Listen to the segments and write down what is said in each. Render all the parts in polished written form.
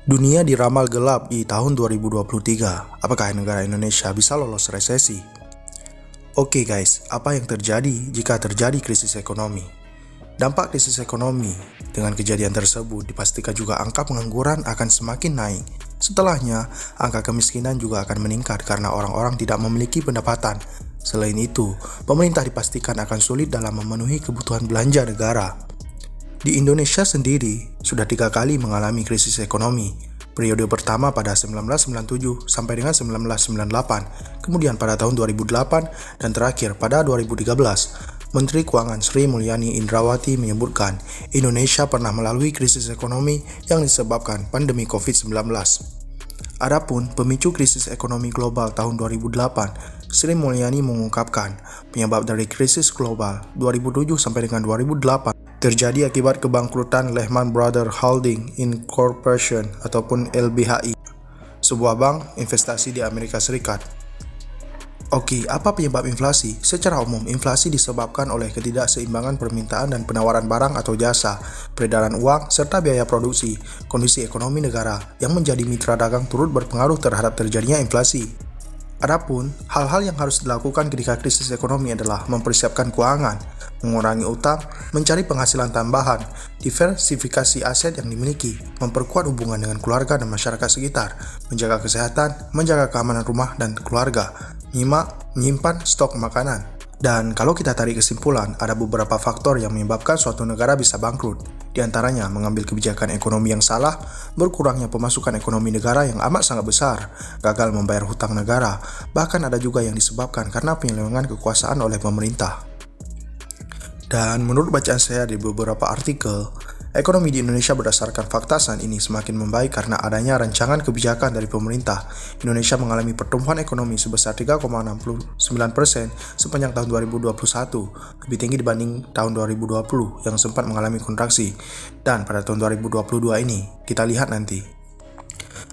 Dunia diramal gelap di tahun 2023. Apakah negara Indonesia bisa lolos resesi? Oke guys, apa yang terjadi jika terjadi krisis ekonomi? Dampak krisis ekonomi dengan kejadian tersebut dipastikan juga angka pengangguran akan semakin naik. Setelahnya, angka kemiskinan juga akan meningkat karena orang-orang tidak memiliki pendapatan. Selain itu, pemerintah dipastikan akan sulit dalam memenuhi kebutuhan belanja negara. Di Indonesia sendiri, sudah 3 kali mengalami krisis ekonomi. Periode pertama pada 1997 sampai dengan 1998, kemudian pada tahun 2008, dan terakhir pada 2013. Menteri Keuangan Sri Mulyani Indrawati menyebutkan, Indonesia pernah melalui krisis ekonomi yang disebabkan pandemi COVID-19. Adapun pemicu krisis ekonomi global tahun 2008, Sri Mulyani mengungkapkan, penyebab dari krisis global 2007 sampai dengan 2008 terjadi akibat kebangkrutan Lehman Brothers Holdings Incorporation ataupun LBHI, sebuah bank investasi di Amerika Serikat. Oke, apa penyebab inflasi? Secara umum, inflasi disebabkan oleh ketidakseimbangan permintaan dan penawaran barang atau jasa, peredaran uang, serta biaya produksi. Kondisi ekonomi negara yang menjadi mitra dagang turut berpengaruh terhadap terjadinya inflasi. Adapun, hal-hal yang harus dilakukan ketika krisis ekonomi adalah mempersiapkan keuangan, mengurangi utang, mencari penghasilan tambahan, diversifikasi aset yang dimiliki, memperkuat hubungan dengan keluarga dan masyarakat sekitar, menjaga kesehatan, menjaga keamanan rumah dan keluarga, menyimpan stok makanan. Dan kalau kita tarik kesimpulan, ada beberapa faktor yang menyebabkan suatu negara bisa bangkrut. Di antaranya mengambil kebijakan ekonomi yang salah, berkurangnya pemasukan ekonomi negara yang amat sangat besar, gagal membayar hutang negara, bahkan ada juga yang disebabkan karena penyelewengan kekuasaan oleh pemerintah. Dan menurut bacaan saya di beberapa artikel, ekonomi di Indonesia berdasarkan fakta saat ini semakin membaik karena adanya rancangan kebijakan dari pemerintah. Indonesia mengalami pertumbuhan ekonomi sebesar 3,69% sepanjang tahun 2021, lebih tinggi dibanding tahun 2020 yang sempat mengalami kontraksi. Dan pada tahun 2022 ini, kita lihat nanti.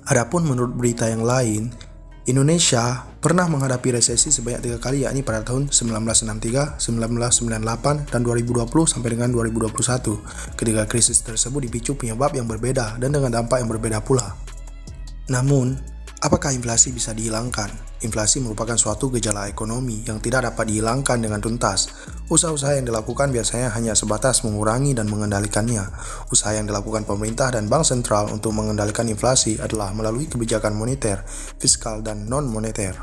Adapun menurut berita yang lain, Indonesia pernah menghadapi resesi sebanyak 3 kali, yakni pada tahun 1963, 1998, dan 2020 sampai dengan 2021. Ketiga krisis tersebut dipicu penyebab yang berbeda dan dengan dampak yang berbeda pula. Namun, apakah inflasi bisa dihilangkan? Inflasi merupakan suatu gejala ekonomi yang tidak dapat dihilangkan dengan tuntas. Usaha-usaha yang dilakukan biasanya hanya sebatas mengurangi dan mengendalikannya. Usaha yang dilakukan pemerintah dan bank sentral untuk mengendalikan inflasi adalah melalui kebijakan moneter, fiskal, dan non-moneter.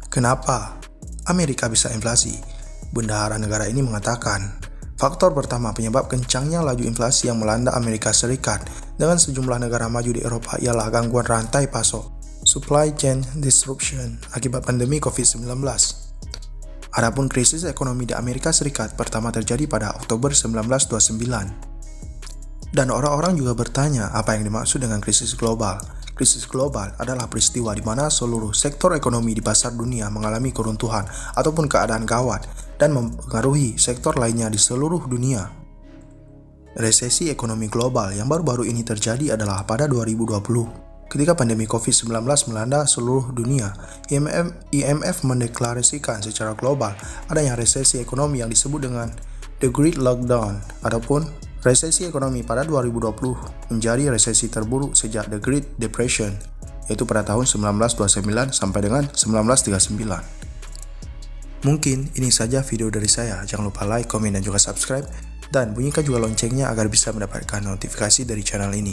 Kenapa Amerika bisa inflasi? Bendahara negara ini mengatakan, faktor pertama penyebab kencangnya laju inflasi yang melanda Amerika Serikat dengan sejumlah negara maju di Eropa ialah gangguan rantai pasok, supply chain disruption akibat pandemi COVID-19. Adapun krisis ekonomi di Amerika Serikat pertama terjadi pada Oktober 1929. Dan orang-orang juga bertanya apa yang dimaksud dengan krisis global. Krisis global adalah peristiwa di mana seluruh sektor ekonomi di pasar dunia mengalami keruntuhan ataupun keadaan gawat dan mempengaruhi sektor lainnya di seluruh dunia. Resesi ekonomi global yang baru-baru ini terjadi adalah pada 2020. Ketika pandemi COVID-19 melanda seluruh dunia, IMF mendeklarasikan secara global adanya resesi ekonomi yang disebut dengan The Great Lockdown. Adapun resesi ekonomi pada 2020 menjadi resesi terburuk sejak The Great Depression, yaitu pada tahun 1929 sampai dengan 1939. Mungkin ini saja video dari saya. Jangan lupa like, komen, dan juga subscribe. Dan bunyikan juga loncengnya agar bisa mendapatkan notifikasi dari channel ini.